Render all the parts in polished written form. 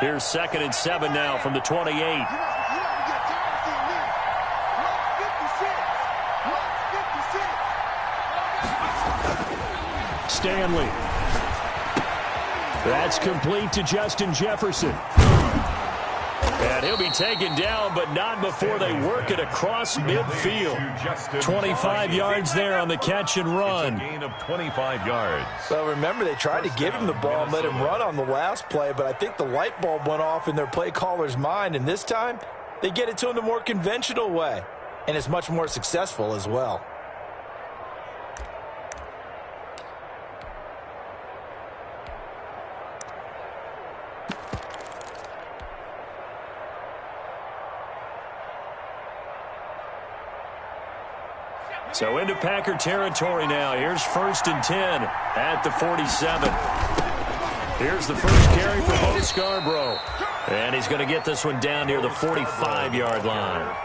Here's 2nd and 7 now from the 28. Stanley. That's complete to Justin Jefferson. And he'll be taken down, but not before they work it across midfield. 25 yards there on the catch and run. It's a gain of 25 yards. So remember, they tried to give him the ball and let him run on the last play, but I think the light bulb went off in their play caller's mind, and this time they get it to him the more conventional way, and it's much more successful as well. So into Packer territory now. Here's 1st and 10 at the 47. Here's the first carry for Bo Scarborough. And he's going to get this one down near the 45-yard line.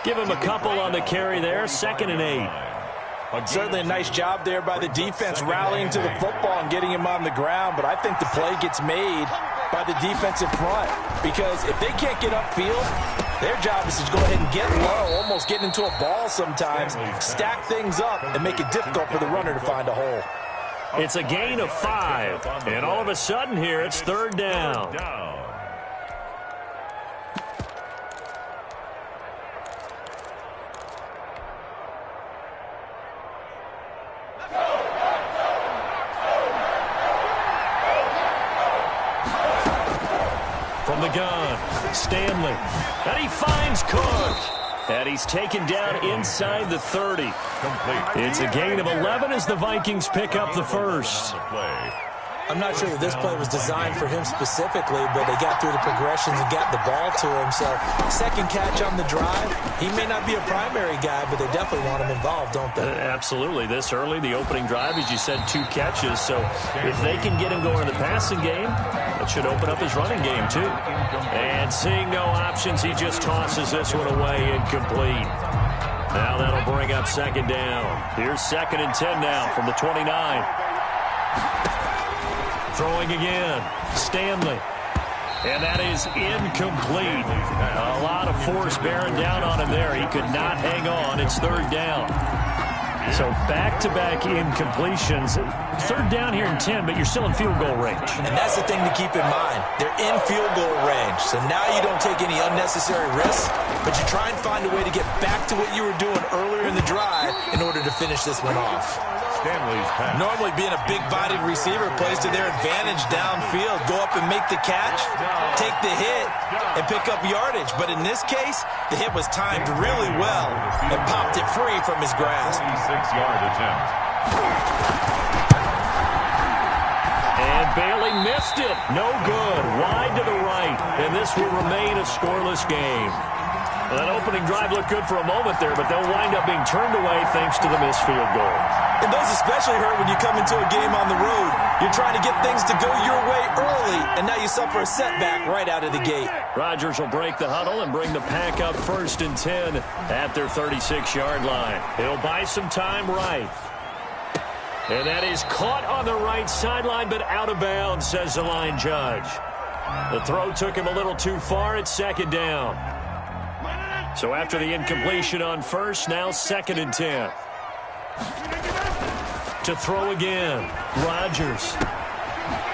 Give him a couple on the carry there. 2nd and 8. Certainly a nice job there by the defense rallying to the football and getting him on the ground, but I think the play gets made by the defensive front, because if they can't get upfield, their job is to go ahead and get low, almost getting into a ball sometimes, stack things up, and make it difficult for the runner to find a hole. It's a gain of 5, and all of a sudden here it's 3rd down. From the gun, Stanley, and he finds Cook. And he's taken down inside the 30. It's a gain of 11 as the Vikings pick up the first. I'm not sure that this play was designed for him specifically, but they got through the progressions and got the ball to him. So, second catch on the drive. He may not be a primary guy, but they definitely want him involved, don't they? Absolutely. This early, the opening drive, as you said, 2 catches. So, if they can get him going in the passing game, that should open up his running game, too. And seeing no options, he just tosses this one away, incomplete. Now that'll bring up 2nd down. Here's 2nd and 10 now from the 29. Throwing again, Stanley. And that is incomplete. A lot of force bearing down on him there. He could not hang on. It's 3rd down. So back-to-back incompletions. 3rd down here in 10, but you're still in field goal range. And that's the thing to keep in mind. They're in field goal range. So now you don't take any unnecessary risks, but you try and find a way to get back to what you were doing earlier in the drive in order to finish this one off. Stanley's pass. Normally being a big-bodied receiver plays to their advantage downfield. Go up and make the catch, take the hit, and pick up yardage. But in this case, the hit was timed really well and popped it free from his grasp. 46-yard attempt. And Bailey missed it. No good. Wide to the right. And this will remain a scoreless game. Well, that opening drive looked good for a moment there, but they'll wind up being turned away thanks to the missed field goal. And those especially hurt when you come into a game on the road. You're trying to get things to go your way early, and now you suffer a setback right out of the gate. Rodgers will break the huddle and bring the Pack up 1st and 10 at their 36-yard line. He'll buy some time right. And that is caught on the right sideline, but out of bounds, says the line judge. The throw took him a little too far. It's 2nd down. So after the incompletion on 1st, now 2nd and 10. To throw again, Rodgers.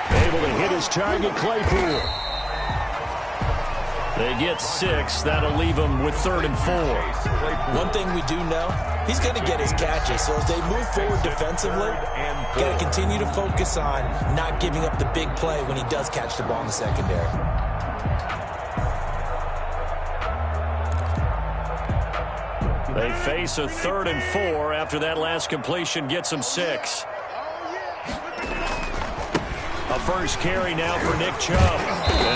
Able to hit his target, Claypool. They get 6. That'll leave them with 3rd and 4. One thing we do know, he's going to get his catches. So as they move forward defensively, got to continue to focus on not giving up the big play when he does catch the ball in the secondary. They face a 3rd and 4 after that last completion gets them 6. A first carry now for Nick Chubb.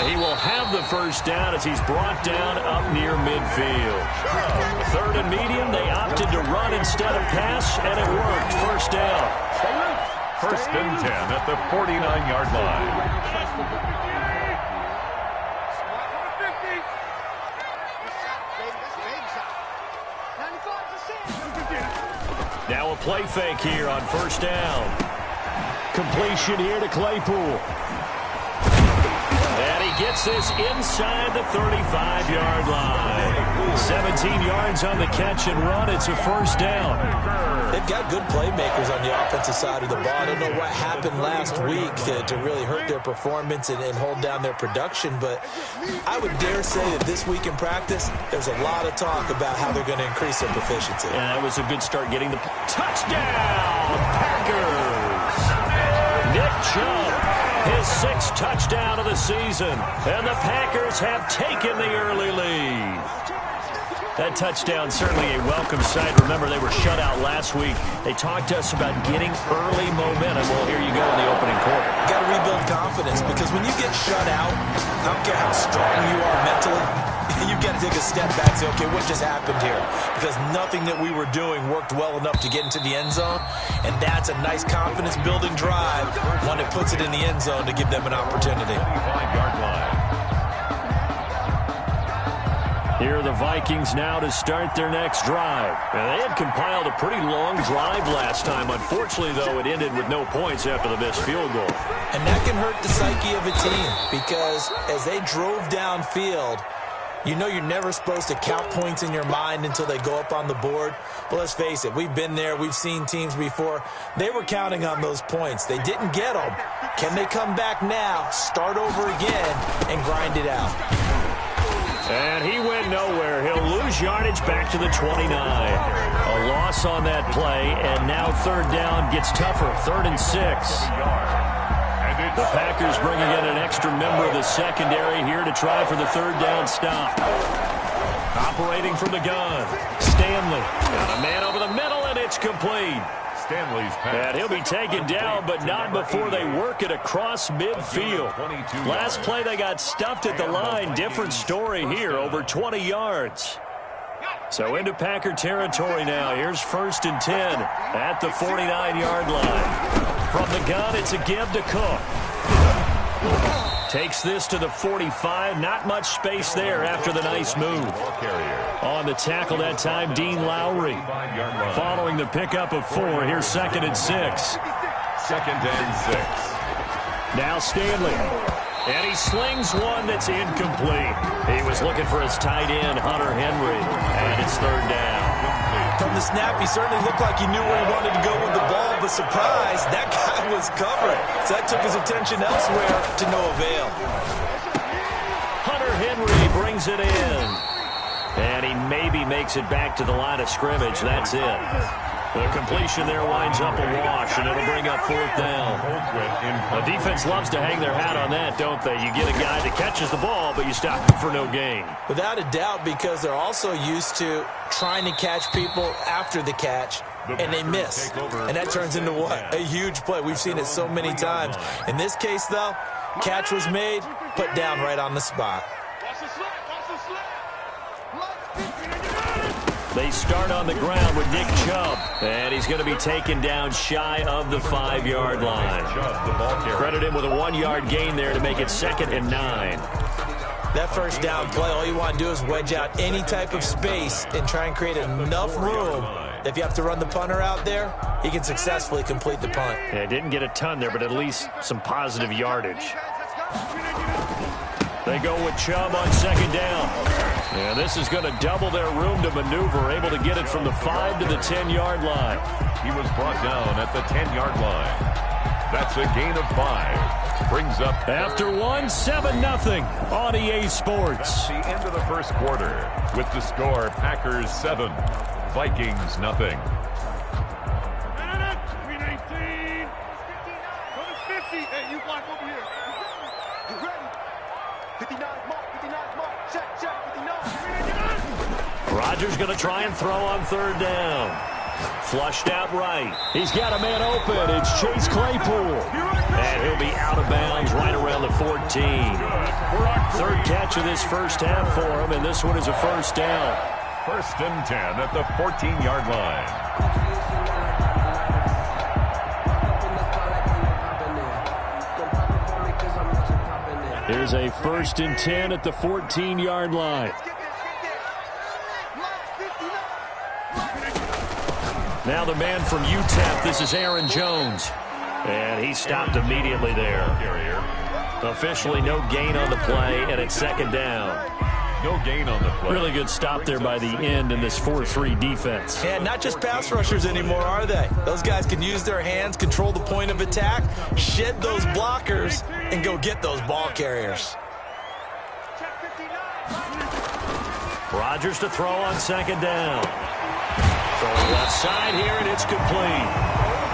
He will have the first down as he's brought down up near midfield. 3rd and medium, they opted to run instead of pass, and it worked. First down. 1st and 10 at the 49-yard line. Now a play fake here on 1st down. Completion here to Claypool. And he gets this inside the 35-yard line. 17 yards on the catch and run. It's a first down. They've got good playmakers on the offensive side of the ball. I don't know what happened last week to really hurt their performance and hold down their production, but I would dare say that this week in practice, there's a lot of talk about how they're going to increase their proficiency. Yeah, that was a good start getting the touchdown, Packers. Nick Chubb, his 6th touchdown of the season, and the Packers have taken the early lead. That touchdown certainly a welcome sight. Remember, they were shut out last week. They talked to us about getting early momentum. Well, here you go in the opening quarter. Got to rebuild confidence, because when you get shut out, I don't care how strong you are mentally, you've got to take a step back and say, okay, what just happened here? Because nothing that we were doing worked well enough to get into the end zone, and that's a nice confidence-building drive, one that puts it in the end zone to give them an opportunity. 25-yard line. Here are the Vikings now to start their next drive. And they had compiled a pretty long drive last time. Unfortunately, though, it ended with no points after the missed field goal. And that can hurt the psyche of a team, because as they drove downfield, you know you're never supposed to count points in your mind until they go up on the board. Well, let's face it, we've been there. We've seen teams before. They were counting on those points. They didn't get them. Can they come back now, start over again, and grind it out? And he went nowhere. He'll lose yardage back to the 29. A loss on that play, and now third down gets tougher. 3rd and 6. The Packers bringing in an extra member of the secondary here to try for the third down stop. Operating from the gun, Stanley. Got a man over the middle, and it's complete. Stanley's pass. And he'll be taken down, but not before they work it across midfield. Last play, they got stuffed at the line. Different story here, over 20 yards. So into Packer territory now. Here's 1st and 10 at the 49-yard line. From the gun, it's a give to Cook. Takes this to the 45. Not much space there after the nice move. On the tackle that time, Dean Lowry. Following the pickup of 4, here's 2nd and 6. 2nd and 6. Now Stanley. And he slings one that's incomplete. He was looking for his tight end, Hunter Henry. And it's 3rd down. From the snap, he certainly looked like he knew where he wanted to go with the ball, but surprise, that guy was covered. So that took his attention elsewhere to no avail. Hunter Henry brings it in. And he maybe makes it back to the line of scrimmage. That's it. The completion there winds up a wash, and it'll bring up 4th down. The defense loves to hang their hat on that, don't they? You get a guy that catches the ball, but you stop him for no gain. Without a doubt, because they're also used to trying to catch people after the catch, and they miss. And that turns into what? A huge play. We've seen it so many times. In this case, though, catch was made, put down right on the spot. They start on the ground with Nick Chubb, and he's going to be taken down shy of the 5-yard line. Credit him with a 1-yard gain there to make it 2nd and 9. That first down play, all you want to do is wedge out any type of space and try and create enough room. If you have to run the punter out there, he can successfully complete the punt. Yeah, didn't get a ton there, but at least some positive yardage. They go with Chubb on 2nd down. And this is going to double their room to maneuver, able to get it from the 5 to the 10-yard line. He was brought down at the 10-yard line. That's a gain of 5. Brings up... After 7-0 on EA Sports. The end of the first quarter with the score Packers 7, Vikings 0. Rodgers going to try and throw on 3rd down. Flushed out right. He's got a man open. It's Chase Claypool. And he'll be out of bounds right around the 14. 3rd catch of this first half for him, and this one is a first down. 1st and 10 at the 14-yard line. Here's a 1st and 10 at the 14-yard line. Now the man from UTEP, this is Aaron Jones. And he stopped immediately there. Officially no gain on the play, and it's second down. No gain on the play. Really good stop there by the end in this 4-3 defense. Yeah, not just pass rushers anymore, are they? Those guys can use their hands, control the point of attack, shed those blockers, and go get those ball carriers. Rodgers to throw on second down. Throwing left side here, and it's complete.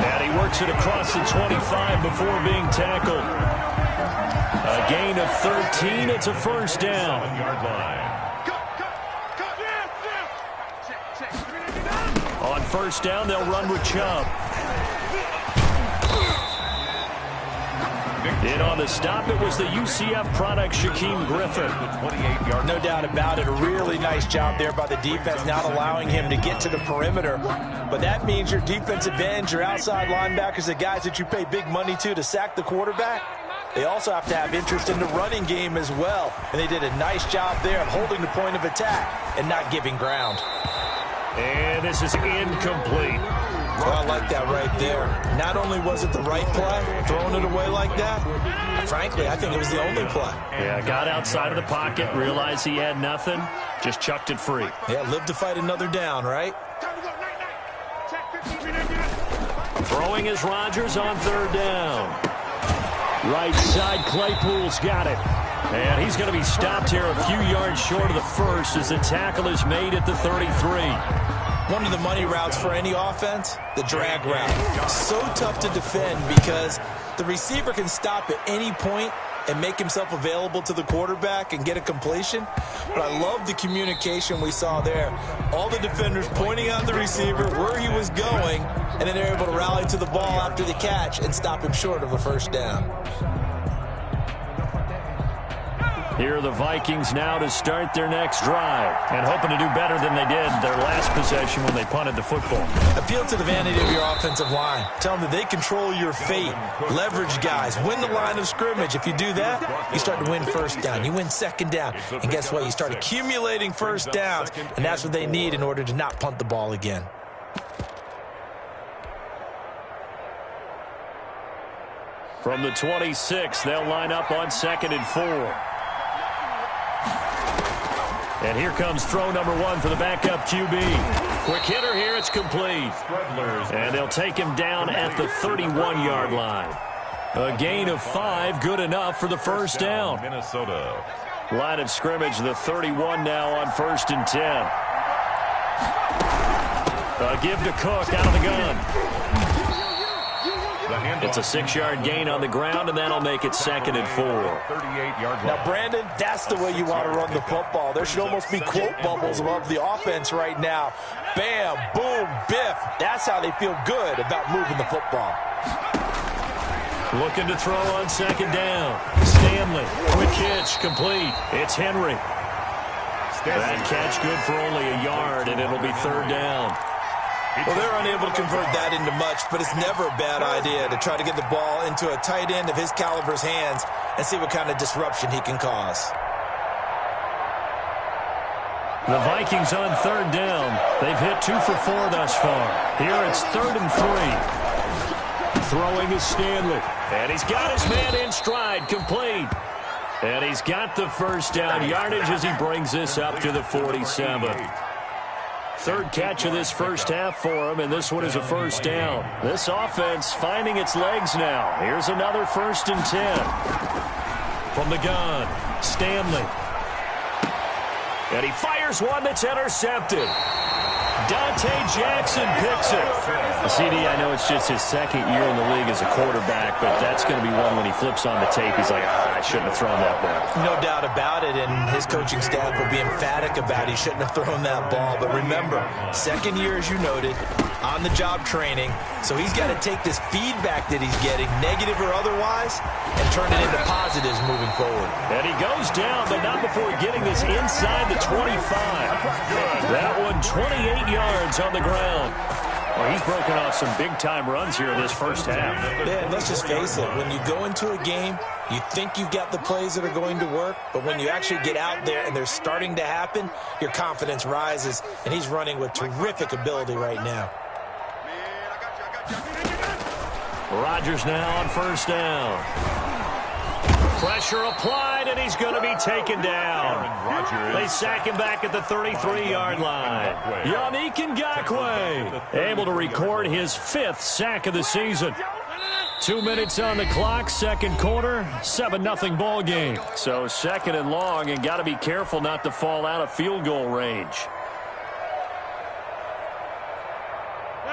And he works it across the 25 before being tackled. A gain of 13. It's a first down. 7-yard line. On first down, they'll run with Chubb. In on the stop, it was the UCF product, Shaquem Griffin. 28-yard. No doubt about it. A really nice job there by the defense, not allowing him to get to the perimeter. But that means your defensive ends, your outside linebackers, the guys that you pay big money to sack the quarterback, they also have to have interest in the running game as well. And they did a nice job there of holding the point of attack and not giving ground. And this is incomplete. Well, I like that right there. Not only was it the right play, throwing it away like that, frankly, I think it was the only play. Yeah, got outside of the pocket, realized he had nothing, just chucked it free. Yeah, live to fight another down, right? Throwing is Rodgers on third down. Right side, Claypool's got it. And he's going to be stopped here a few yards short of the first as the tackle is made at the 33. One of the money routes for any offense, the drag route. So tough to defend because the receiver can stop at any point and make himself available to the quarterback and get a completion. But I love the communication we saw there. All the defenders pointing out the receiver, where he was going, and then they're able to rally to the ball after the catch and stop him short of a first down. Here are the Vikings now to start their next drive and hoping to do better than they did their last possession when they punted the football. Appeal to the vanity of your offensive line. Tell them that they control your fate. Leverage guys. Win the line of scrimmage. If you do that, you start to win first down. You win second down. And guess what? You start accumulating first downs, and that's what they need in order to not punt the ball again. From the 26, they'll line up on 2nd and 4. And here comes throw number 1 for the backup QB. Quick hitter here, it's complete. And they'll take him down at the 31-yard line. A gain of 5, good enough for the first down. Minnesota. Line of scrimmage, the 31 now on 1st and 10. A give to Cook out of the gun. It's a 6-yard gain on the ground, and that'll make it 2nd and 4. 38-yard line. Now, Brandon, that's the way you want to run the football. There should almost be quote bubbles above the offense right now. Bam, boom, biff. That's how they feel good about moving the football. Looking to throw on 2nd down. Stanley, quick hitch, complete. It's Henry. That catch good for only a yard, and it'll be 3rd down. Well, they're unable to convert that into much, but it's never a bad idea to try to get the ball into a tight end of his caliber's hands and see what kind of disruption he can cause. The Vikings on 3rd down. They've hit 2 for 4 thus far. Here it's 3rd and 3. Throwing is Stanley. And he's got his man in stride, complete. And he's got the first down yardage as he brings this up to the 47. 3rd catch of this first half for him, and this one is a first down. This offense finding its legs now. Here's another 1st and 10. From the gun, Stanley. And he fires one that's intercepted. Dante Jackson picks it. CD, I know it's just his 2nd year in the league as a quarterback, but that's going to be one when he flips on the tape. He's like, I shouldn't have thrown that ball. No doubt about it, and his coaching staff will be emphatic about he shouldn't have thrown that ball. But remember, 2nd year, as you noted, on-the-job training, so he's got to take this feedback that he's getting, negative or otherwise, and turn it into positives moving forward. And he goes down, but not before getting this inside the 25. That one 28 yards on the ground. Well, he's broken off some big-time runs here in this first half. Yeah, and let's just face it. When you go into a game, you think you've got the plays that are going to work, but when you actually get out there and they're starting to happen, your confidence rises, and he's running with terrific ability right now. Rodgers now on 1st down. Pressure applied, and he's going to be taken down. They sack him back at the 33-yard line. Yannick Ngakoue able to record his 5th sack of the season. 2 minutes on the clock, second quarter, 7-0 ball game. So second and long, and got to be careful not to fall out of field goal range.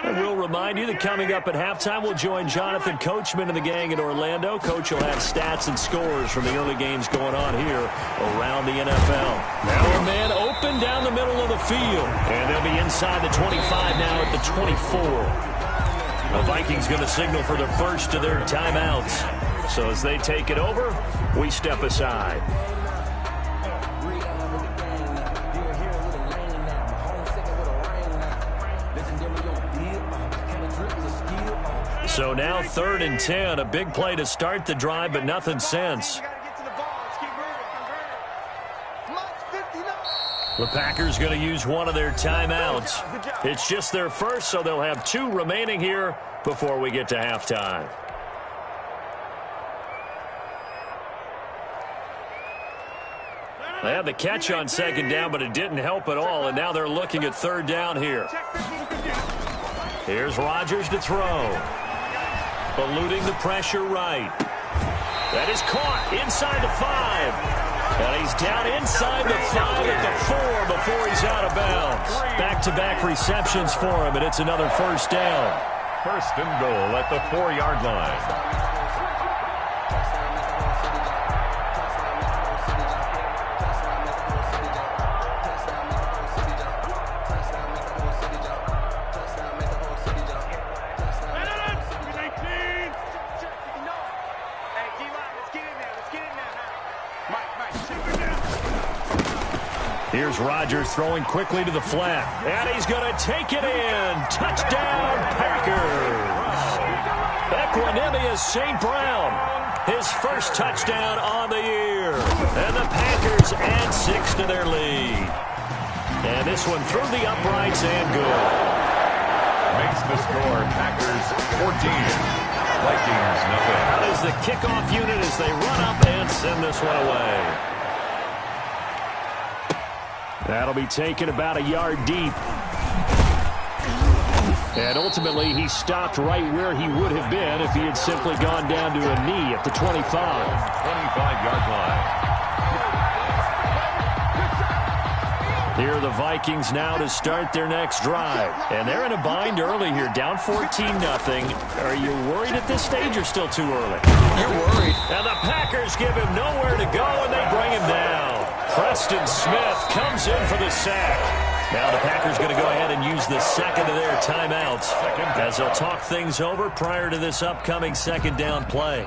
And we'll remind you that coming up at halftime, we'll join Jonathan Coachman and the gang in Orlando. Coach will have stats and scores from the early games going on here around the NFL. Now a man open down the middle of the field. And they'll be inside the 25 now at the 24. The Vikings going to signal for the first of their timeouts. So as they take it over, we step aside. So now 3rd and 10, a big play to start the drive, but nothing since. The Packers going to use one of their timeouts. It's just their first, so they'll have 2 remaining here before we get to halftime. They had the catch on second down, but it didn't help at all, and now they're looking at 3rd down here. Here's Rodgers to throw. Eluding the pressure right. That is caught inside the 5. And he's down inside the 5 at the 4 before he's out of bounds. Back-to-back receptions for him, and it's another first down. First and goal at the 4-yard line. Here's Rodgers throwing quickly to the flat. And he's going to take it in. Touchdown, Packers. Equanimous St. Brown. His first touchdown on the year. And the Packers add 6 to their lead. And this one through the uprights and good. Makes the score Packers 14. Vikings nothing. Out is the kickoff unit as they run up and send this one away. That'll be taken about a yard deep. And ultimately, he stopped right where he would have been if he had simply gone down to a knee at the 25. 25-yard line. Here are the Vikings now to start their next drive. And they're in a bind early here, down 14-0. Are you worried at this stage or still too early? You're worried. And the Packers give him nowhere to go, and they bring him down. Preston Smith comes in for the sack. Now the Packers going to go ahead and use the second of their timeouts as they'll talk things over prior to this upcoming second down play.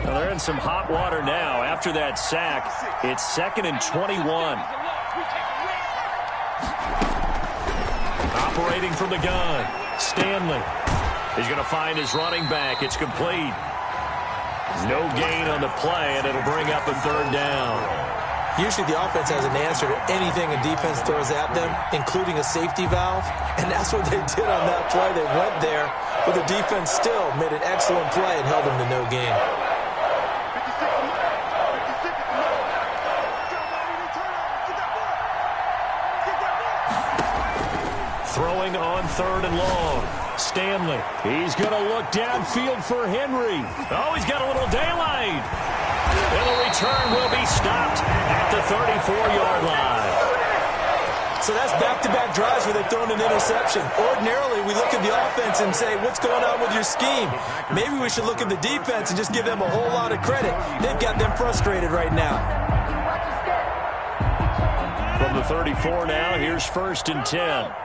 Well, they're in some hot water now. After that sack, it's 2nd and 21. Operating from the gun, Stanley. He's going to find his running back. It's complete. No gain on the play, and it'll bring up a 3rd down. Usually the offense has an answer to anything a defense throws at them, including a safety valve, and that's what they did on that play. They went there, but the defense still made an excellent play and held them to no gain. Throwing on 3rd and long. Stanley. He's going to look downfield for Henry. Oh, he's got a little daylight. And the return will be stopped at the 34-yard line. So that's back-to-back drives where they've thrown an interception. Ordinarily, we look at the offense and say, what's going on with your scheme? Maybe we should look at the defense and just give them a whole lot of credit. They've got them frustrated right now. From the 34 now, here's 1st and 10.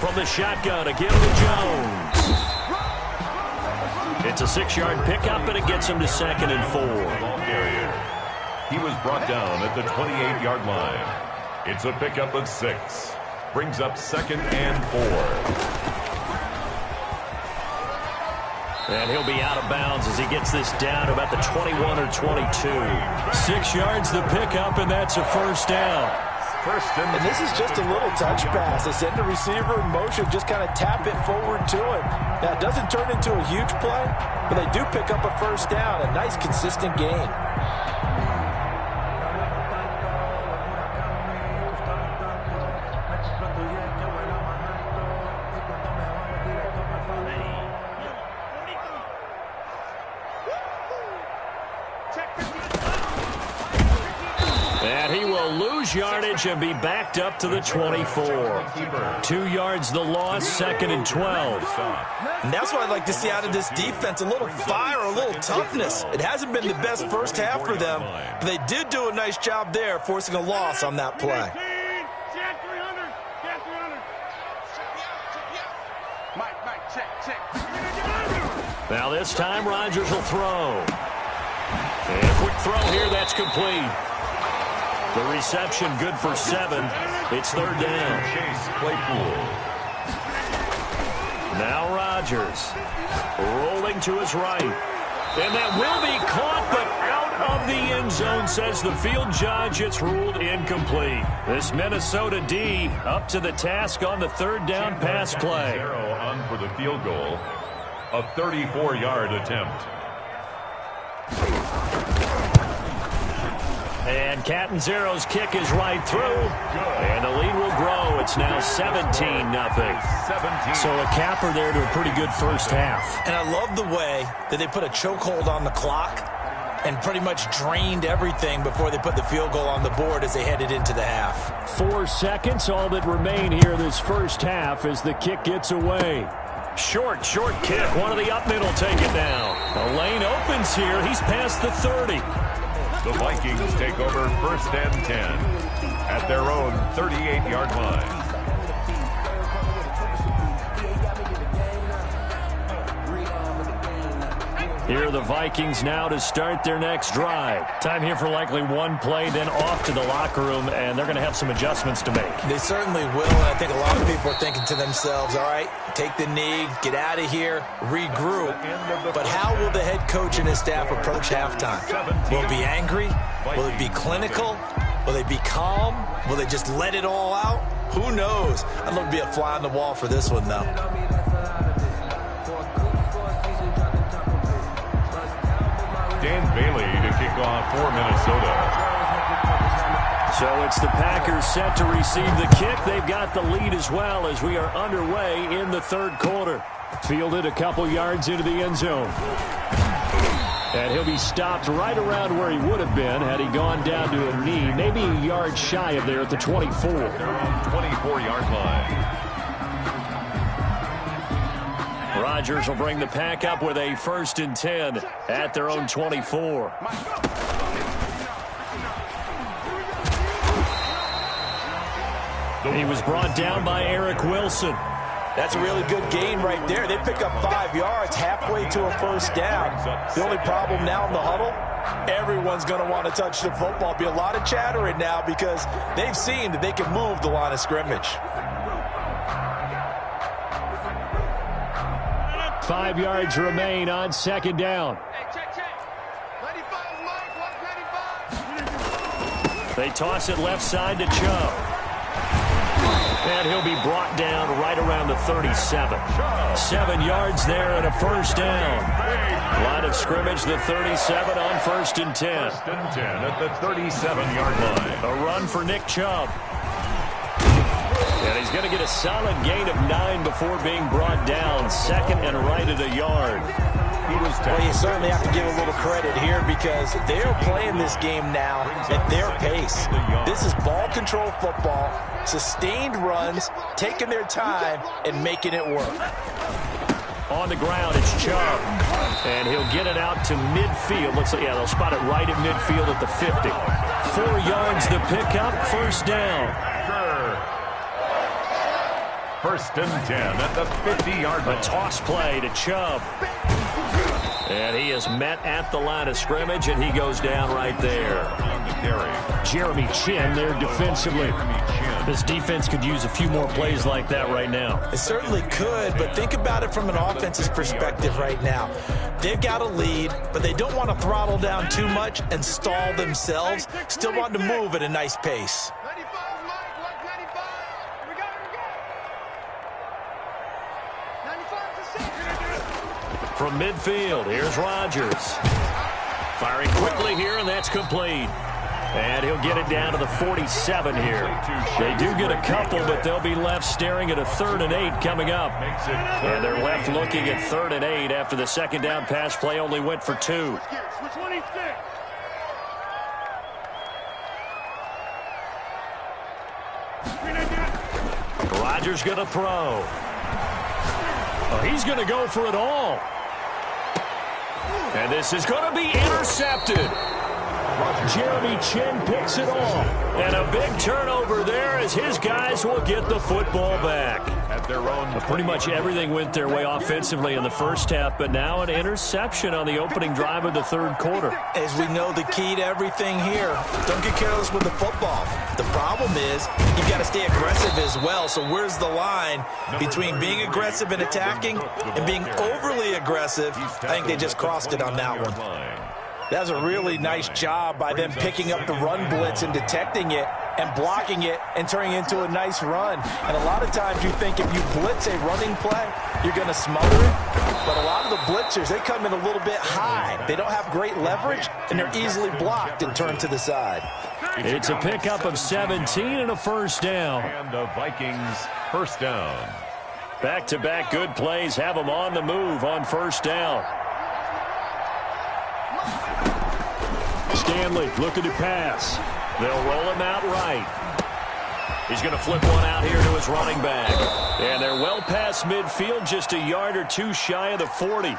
From the shotgun, again to Jones. It's a 6-yard pickup, and it gets him to 2nd and 4. He was brought down at the 28-yard line. It's a pickup of 6. Brings up 2nd and 4. And he'll be out of bounds as he gets this down to about the 21 or 22. 6 yards the pickup, and that's a first down. And this is just a little touch pass. They send the receiver in motion, just kind of tap it forward to him. Now, it doesn't turn into a huge play, but they do pick up a first down. A nice, consistent gain. And he will lose yardage and be backed up to the 24. 2 yards the loss, 2nd and 12. And that's what I'd like to see out of this defense, a little fire, a little toughness. It hasn't been the best first half for them, but they did do a nice job there, forcing a loss on that play. Now this time, Rodgers will throw. And a quick throw here, that's complete. The reception good for 7. It's 3rd down. Chase Claypool. Now Rodgers rolling to his right. And that will be caught, but out of the end zone, says the field judge. It's ruled incomplete. This Minnesota D up to the task on the 3rd down pass play. On for the field goal. A 34-yard attempt. And Catanzaro's kick is right through. And the lead will grow. It's now 17-0. So a capper there to a pretty good first half. And I love the way that they put a chokehold on the clock and pretty much drained everything before they put the field goal on the board as they headed into the half. 4 seconds, all that remain here this first half as the kick gets away. Short kick. One of the up middle take it down. A lane opens here. He's past the 30. The Vikings take over 1st and 10 at their own 38-yard line. Here are the Vikings now to start their next drive. Time here for likely one play, then off to the locker room, and they're going to have some adjustments to make. They certainly will, and I think a lot of people are thinking to themselves, all right, take the knee, get out of here, regroup. But how will the head coach and his staff approach halftime? Will it be angry? Will it be clinical? Will they be calm? Will they just let it all out? Who knows? I'd love to be a fly on the wall for this one, though. Dan Bailey to kick off for Minnesota. So it's the Packers set to receive the kick. They've got the lead as well as we are underway in the 3rd quarter. Fielded a couple yards into the end zone. And he'll be stopped right around where he would have been had he gone down to a knee, maybe a yard shy of there at the 24. Their own 24-yard line. Rodgers will bring the pack up with a 1st and 10 at their own 24. He was brought down by Eric Wilson. That's a really good gain right there. They pick up 5 yards halfway to a first down. The only problem now in the huddle, everyone's going to want to touch the football. Be a lot of chattering now because they've seen that they can move the line of scrimmage. 5 yards remain on 2nd down. They toss it left side to Chubb. And he'll be brought down right around the 37. 7 yards there and a first down. Line of scrimmage, the 37 on 1st and 10. 1st and 10 at the 37-yard line. A run for Nick Chubb. And he's going to get a solid gain of 9 before being brought down. 2nd and right at a yard. Well, you certainly have to give a little credit here because they're playing this game now at their pace. This is ball control football, sustained runs, taking their time, and making it work. On the ground, it's Chubb. And he'll get it out to midfield. Looks like, yeah, they'll spot it right at midfield at the 50. 4 yards to pick up, first down. 1st and 10 at the 50-yard line. A toss play to Chubb. And he is met at the line of scrimmage, and he goes down right there. Jeremy Chin there defensively. This defense could use a few more plays like that right now. It certainly could, but think about it from an offense's perspective right now. They've got a lead, but they don't want to throttle down too much and stall themselves. Still want to move at a nice pace. from midfield. Here's Rodgers. Firing quickly here, and that's complete. And he'll get it down to the 47 here. They do get a couple, but they'll be left staring at a 3rd and 8 coming up. And they're left looking at 3rd and 8 after the second down pass play only went for 2. Rodgers going to throw. Oh, he's going to go for it all. And this is going to be intercepted. Jeremy Chin picks it off. And a big turnover there as his guys will get the football back. At their own Pretty much everything went their way offensively in the first half, but now an interception on the opening drive of the 3rd quarter. As we know, the key to everything here, don't get careless with the football. The problem is you've got to stay aggressive as well. So where's the line between being aggressive and attacking and being overly aggressive? I think they just crossed it on that one. That was a really nice job by them picking up the run blitz and detecting it and blocking it and turning it into a nice run. And a lot of times you think if you blitz a running play, you're going to smother it. But a lot of the blitzers, they come in a little bit high. They don't have great leverage, and they're easily blocked and turned to the side. It's a pickup of 17 and a first down. And the Vikings first down. Back-to-back good plays have them on the move on first down. Stanley looking to pass. They'll roll him out right. He's going to flip one out here to his running back. And they're well past midfield, just a yard or two shy of the 40.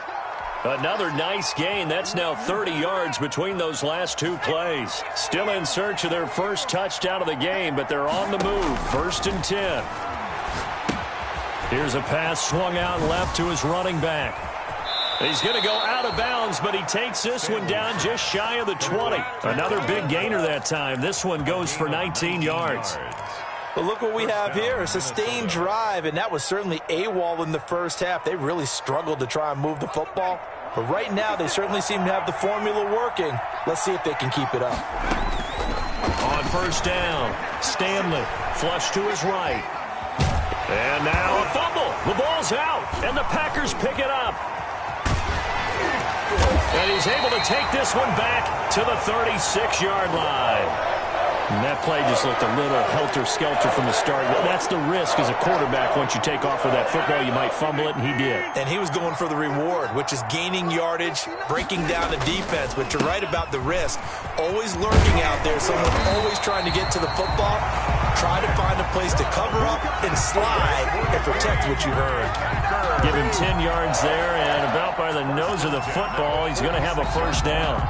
Another nice gain. That's now 30 yards between those last 2 plays. Still in search of their first touchdown of the game, but they're on the move. 1st and 10. Here's a pass swung out left to his running back. He's going to go out of bounds, but he takes this one down just shy of the 20. Another big gainer that time. This one goes for 19 yards. But look what we have here, a sustained drive, and that was certainly AWOL in the first half. They really struggled to try and move the football. But right now, they certainly seem to have the formula working. Let's see if they can keep it up. On first down, Stanley flush to his right. And now a fumble. The ball's out, and the Packers pick it up. And he's able to take this one back to the 36-yard line. And that play just looked a little helter-skelter from the start. That's the risk as a quarterback. Once you take off with that football, you might fumble it, and he did. And he was going for the reward, which is gaining yardage, breaking down the defense. But you're right about the risk. Always lurking out there, someone always trying to get to the football. Try to find a place to cover up and slide and protect what you earned. Give him 10 yards there, and about by the nose of the football, he's going to have a first down.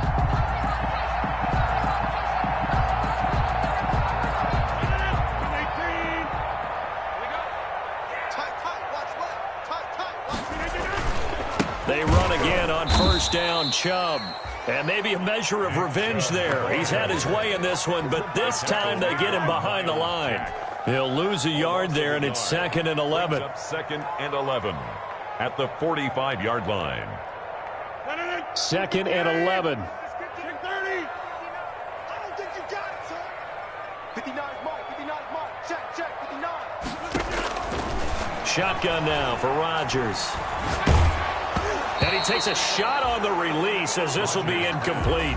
They run again on first down, Chubb. And maybe a measure of revenge there. He's had his way in this one, but this time they get him behind the line. He'll lose a yard there, and it's 2nd and 11. 2nd and 11 at the 45-yard line. 2nd and 11. Shotgun now for Rodgers. And he takes a shot on the release as this will be incomplete.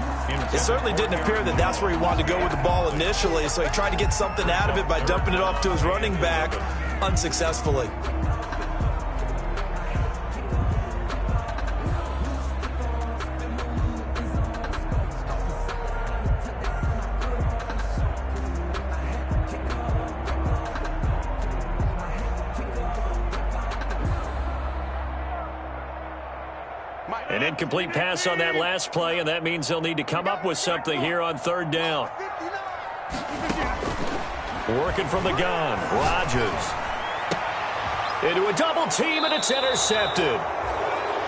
It certainly didn't appear that that's where he wanted to go with the ball initially, so he tried to get something out of it by dumping it off to his running back unsuccessfully. An incomplete pass on that last play, and that means they'll need to come up with something here on 3rd down. Working from the gun, Rodgers. Into a double team, and it's intercepted.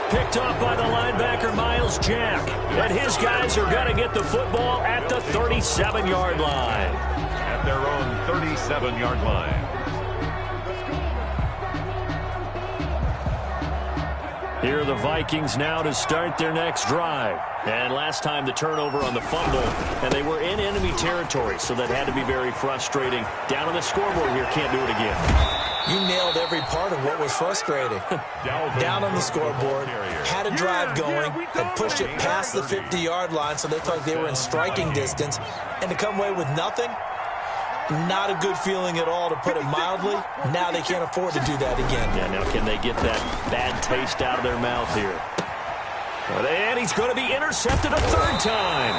Picked up by the linebacker, Miles Jack. And his guys are going to get the football at the 37-yard line. At their own 37-yard line. Here are the Vikings now to start their next drive. And last time the turnover on the fumble, and they were in enemy territory, so that had to be very frustrating. Down on the scoreboard here, can't do it again. You nailed every part of what was frustrating. Down on the scoreboard, had a drive going, had pushed it past the 50-yard line, so they thought they were in striking distance, and to come away with nothing, not a good feeling at all, to put it mildly. Now they can't afford to do that again. Yeah, now can they get that bad taste out of their mouth here? And he's going to be intercepted a third time.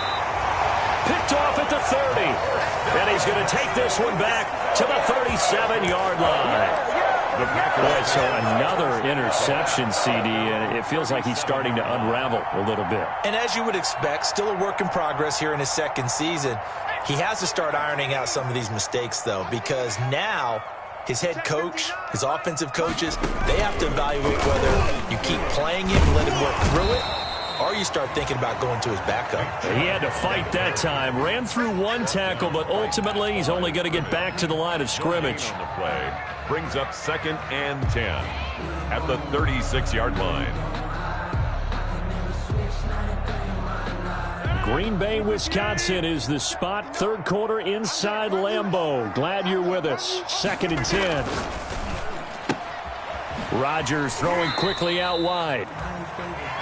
Picked off at the 30. And he's going to take this one back to the 37-yard line. Boy, so another interception, CD, and it feels like he's starting to unravel a little bit. And as you would expect, still a work in progress here in his second season. He has to start ironing out some of these mistakes, though, because now his head coach, his offensive coaches, they have to evaluate whether you keep playing him and let him work through it, or you start thinking about going to his backup. He had to fight that time. Ran through one tackle, but ultimately he's only going to get back to the line of scrimmage. On the play brings up 2nd and 10 at the 36-yard line. Green Bay, Wisconsin is the spot. Third quarter inside Lambeau. Glad you're with us. 2nd and 10. Rodgers throwing quickly out wide.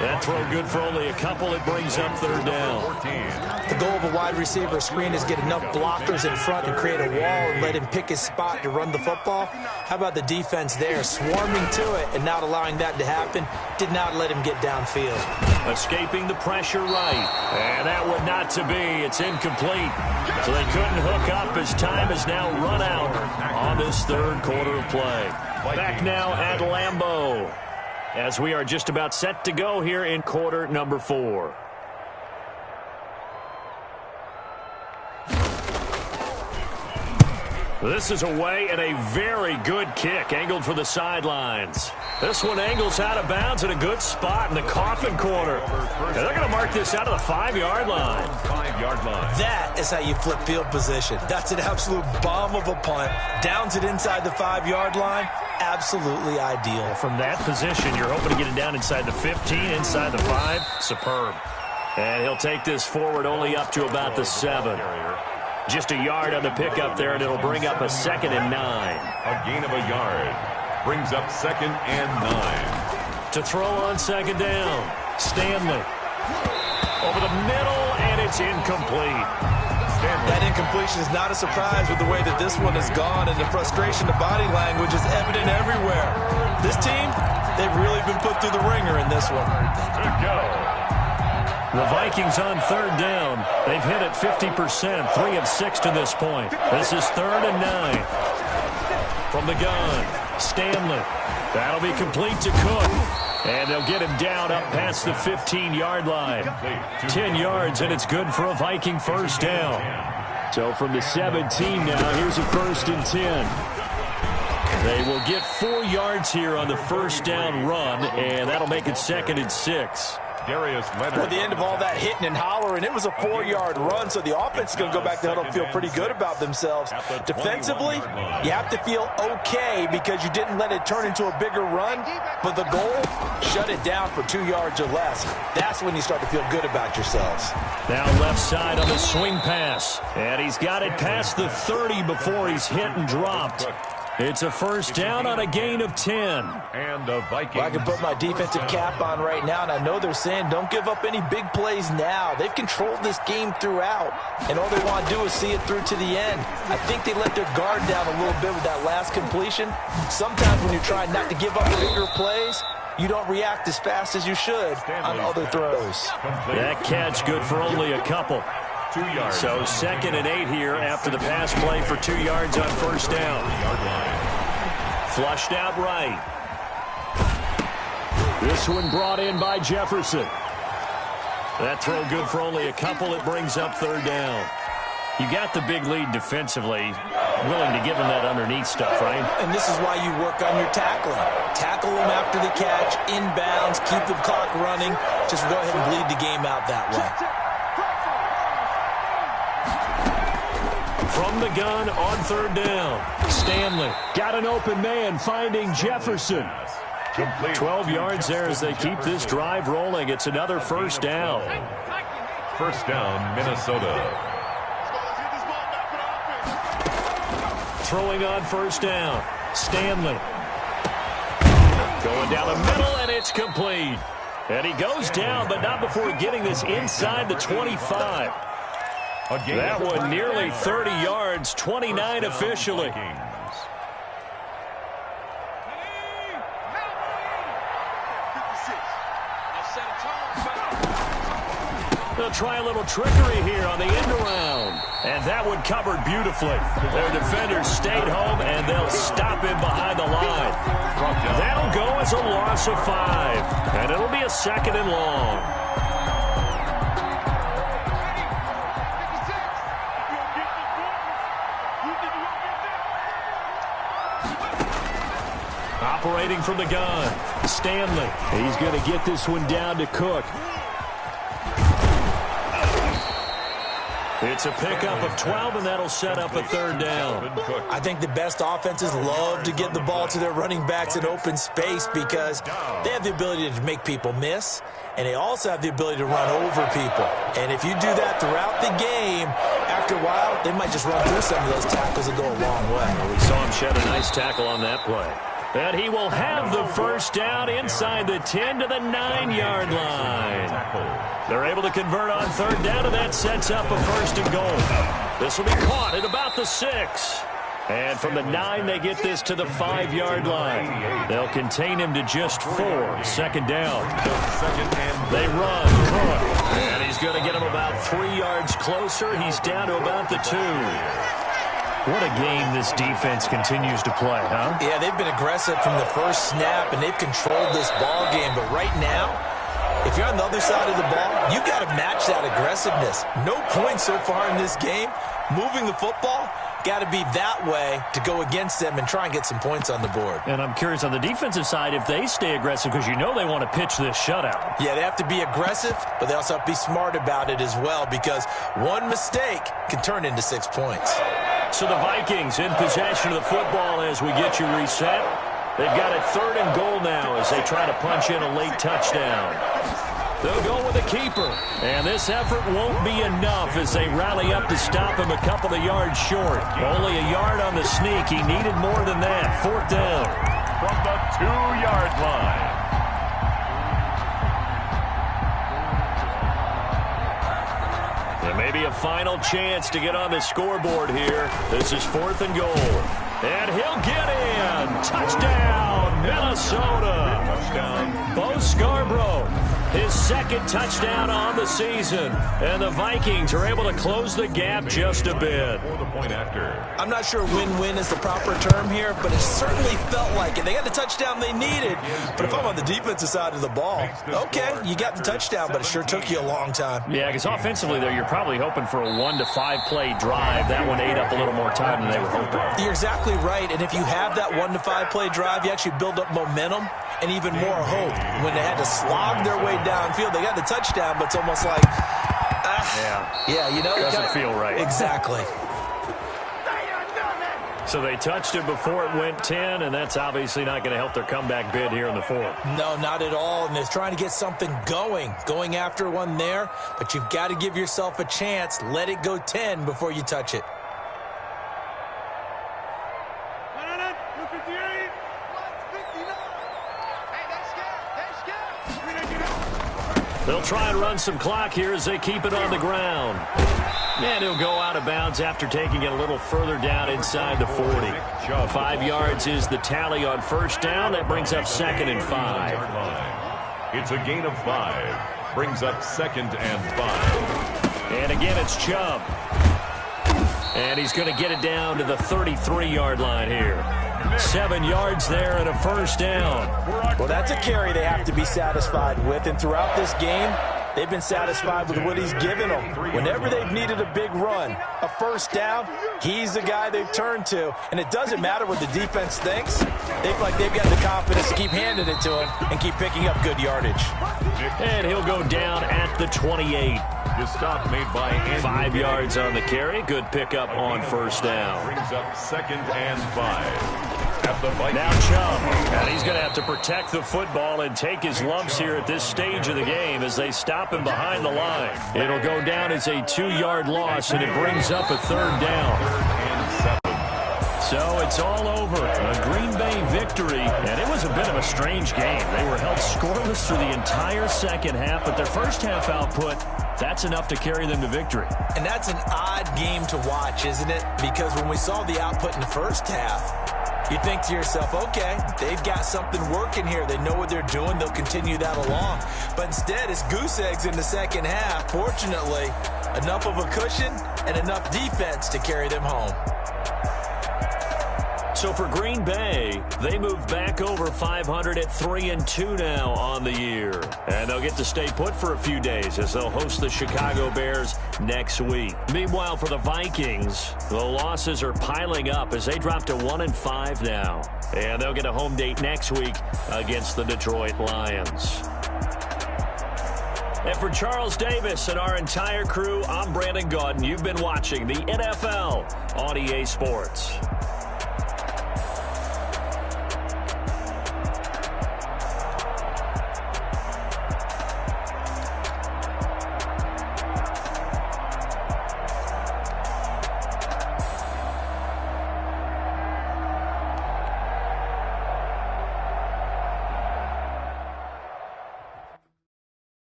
That throw good for only a couple. It brings up third down. The goal of a wide receiver screen is get enough blockers in front and create a wall and let him pick his spot to run the football. How about the defense there, swarming to it and not allowing that to happen? Did not let him get downfield. Escaping the pressure right. And that would not to be. It's incomplete. So they couldn't hook up as time has now run out on this third quarter of play. Back now at Lambeau, as we are just about set to go here in quarter number 4. This is away and a very good kick, angled for the sidelines. This one angles out of bounds in a good spot in the coffin corner. And they're going to mark this out of the 5-yard line. 5-yard line. That is how you flip field position. That's an absolute bomb of a punt. Downs it inside the 5-yard line. Absolutely ideal. From that position, you're hoping to get it down inside the 15, inside the 5. Superb. And he'll take this forward only up to about the 7. Just a yard on the pickup there, and it'll bring up a 2nd and 9. A gain of a yard. Brings up 2nd and 9. To throw on 2nd down. Stanley. Over the middle, and it's incomplete. That incompletion is not a surprise with the way that this one has gone, and the frustration, the body language is evident everywhere. This team, they've really been put through the ringer in this one. Good go. The Vikings on third down. They've hit it 50%, 3 of 6 to this point. This is 3rd and 9. From the gun, Stanley. That'll be complete to Cook. And they'll get him down up past the 15-yard line. 10 yards, and it's good for a Viking first down. So from the 17 now, here's a 1st and 10. They will get 4 yards here on the first down run, and that'll make it 2nd and 6. At the end of all that hitting and hollering, it was a 4-yard run, so the offense is going to go back to huddle and feel pretty good about themselves. Defensively, you have to feel okay because you didn't let it turn into a bigger run, but the goal, shut it down for 2 yards or less. That's when you start to feel good about yourselves. Now left side on the swing pass, and he's got it past the 30 before he's hit and dropped. It's a first down on a gain of 10. And the Vikings. Well, I can put my defensive cap on right now, and I know they're saying don't give up any big plays now. They've controlled this game throughout, and all they want to do is see it through to the end. I think they let their guard down a little bit with that last completion. Sometimes when you're trying not to give up bigger plays, you don't react as fast as you should on other throws. That catch good for only a couple. 2 yards. So 2nd and 8 here after the pass play for 2 yards on first down. Flushed out right. This one brought in by Jefferson. That throw good for only a couple. It brings up third down. You got the big lead defensively. Willing to give them that underneath stuff, right? And this is why you work on your tackling. Tackle them after the catch, inbounds, keep the clock running. Just go ahead and bleed the game out that way. From the gun on third down. Stanley got an open man finding Jefferson. Complete. 12 yards there as they keep this drive rolling. It's another first down. First down, Minnesota. Throwing on first down. Stanley. Going down the middle, and it's complete. And he goes down, but not before getting this inside the 25. That one nearly 30 yards, 29 officially. They'll try a little trickery here on the end around. And that one covered beautifully. Their defenders stayed home, and they'll stop him behind the line. That'll go as a loss of 5. And it'll be a second and long. Operating from the gun, Stanley. He's going to get this one down to Cook. It's a pickup of 12, and that'll set up a third down. I think the best offenses love to get the ball to their running backs in open space because they have the ability to make people miss, and they also have the ability to run over people. And if you do that throughout the game, after a while, they might just run through some of those tackles and go a long way. Well, we saw him shed a nice tackle on that play. And he will have the first down inside the 10 to the 9-yard line. They're able to convert on third down, and that sets up a first and goal. This will be caught at about the 6. And from the 9, they get this to the 5-yard line. They'll contain him to just 4. Second down. They run. Cook. And he's going to get him about 3 yards closer. He's down to about the 2. What a game this defense continues to play, huh? Yeah, they've been aggressive from the first snap, and they've controlled this ball game. But right now, if you're on the other side of the ball, you got to match that aggressiveness. No points so far in this game. Moving the football, got to be that way to go against them and try and get some points on the board. And I'm curious on the defensive side if they stay aggressive, because you know they want to pitch this shutout. Yeah, they have to be aggressive, but they also have to be smart about it as well, because one mistake can turn into 6 points. So the Vikings in possession of the football as we get you reset. They've got a third and goal now as they try to punch in a late touchdown. They'll go with a keeper. And this effort won't be enough as they rally up to stop him a couple of yards short. Only a yard on the sneak. He needed more than that. Fourth down. From the 2-yard line. There may be a final chance to get on the scoreboard here. This is fourth and goal. And he'll get in. Touchdown, Minnesota. Touchdown. Bo Scarborough, his second touchdown on the season. And the Vikings are able to close the gap just a bit. For the point after. I'm not sure win-win is the proper term here, but it certainly felt like it. They got the touchdown they needed. But if I'm on the defensive side of the ball, okay, you got the touchdown, but it sure took you a long time. Yeah, because offensively there, you're probably hoping for a 1 to 5 play drive. That one ate up a little more time than they were hoping. You're exactly right, and if you have that 1 to 5 play drive, you actually build up momentum and even more hope. When they had to slog their way downfield, they got the touchdown, but it's almost like, yeah, you know, doesn't feel right. Exactly. So they touched it before it went 10, and that's obviously not going to help their comeback bid here in the fourth. No, not at all, and they're trying to get something going after one there, but you've got to give yourself a chance. Let it go 10 before you touch it. They'll try and run some clock here as they keep it on the ground. And he'll go out of bounds after taking it a little further down inside the 40. 5 yards is the tally on first down. That brings up second and 5. It's a gain of 5. Brings up second and 5. And again, it's Chubb. And he's going to get it down to the 33-yard line here. 7 yards there and a first down. Well, that's a carry they have to be satisfied with. And throughout this game, they've been satisfied with what he's given them. Whenever they've needed a big run, a first down, he's the guy they've turned to. And it doesn't matter what the defense thinks. They feel like they've got the confidence to keep handing it to him and keep picking up good yardage. And he'll go down at the 28. The stop made by Andrew 5 yards on the carry. Good pickup on first down. Brings up second and 5. at the Vikes. Now Chubb, and he's going to have to protect the football and take his lumps here at this stage of the game as they stop him behind the line. It'll go down as a 2-yard loss, and it brings up a 3rd down. 3rd and 7. So it's all over. A Green Bay victory, and it was a bit of a strange game. They were held scoreless through the entire second half, but their first half output, that's enough to carry them to victory. And that's an odd game to watch, isn't it? Because when we saw the output in the first half, you think to yourself, okay, they've got something working here. They know what they're doing. They'll continue that along. But instead, it's goose eggs in the second half. Fortunately, enough of a cushion and enough defense to carry them home. So for Green Bay, they move back over 500 at 3-2 now on the year. And they'll get to stay put for a few days as they'll host the Chicago Bears next week. Meanwhile, for the Vikings, the losses are piling up as they drop to 1-5 now. And they'll get a home date next week against the Detroit Lions. And for Charles Davis and our entire crew, I'm Brandon Gaudin. You've been watching the NFL on EA Sports.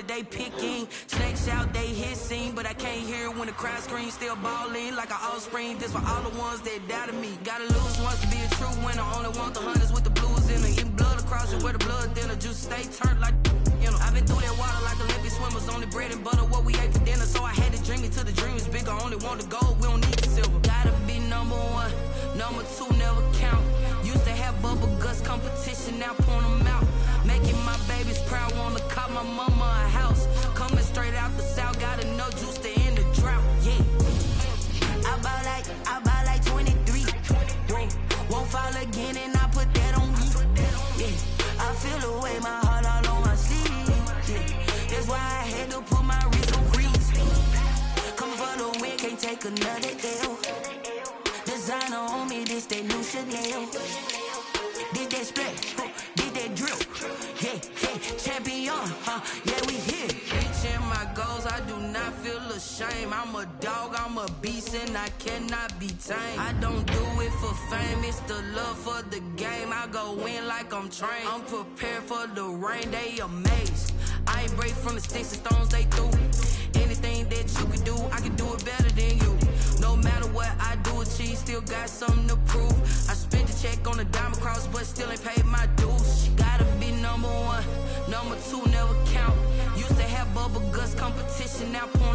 They picking snakes out, they hissing, but I can't hear when the crowd screams. Still balling like an offspring. This for all the ones that doubted me. Gotta lose once to be a true winner. Only want the hunters with the blues in it. Eating blood across it where the blood thinner. Juice stay turned like, you know. I've been through that water like Olympic swimmers. Only bread and butter what we ate for dinner. So I had to dream it till the dream is bigger. Only want the gold, we don't need the silver. Gotta be number 1, number 2 never count. Used to have bubble guts competition, now point them out. Making my babies proud, wanna call my mama a house. Coming straight out the south, got enough juice to end the drought, yeah. I buy like 23. Won't fall again and I put that on me, yeah. I feel the way, my heart all on my sleeve, yeah. That's why I had to put my wrist on freeze. Coming for the win, can't take another L. Designer on me, this that new Chanel. Did that splash, did that drill, yeah, champion, yeah, we here. Reaching my goals, I do not feel ashamed. I'm a dog, I'm a beast, and I cannot be tamed. I don't do it for fame, it's the love for the game. I go in like I'm trained. I'm prepared for the rain, they amazed. I ain't break from the sticks and stones they threw. Anything that you can do, I can do it better than you. No matter what I do, achieve, still got something to prove. I spent the check on the diamond cross, but still ain't paid my dues. Gotta be number 1, number 2 never count. Used to have bubble guts competition, now point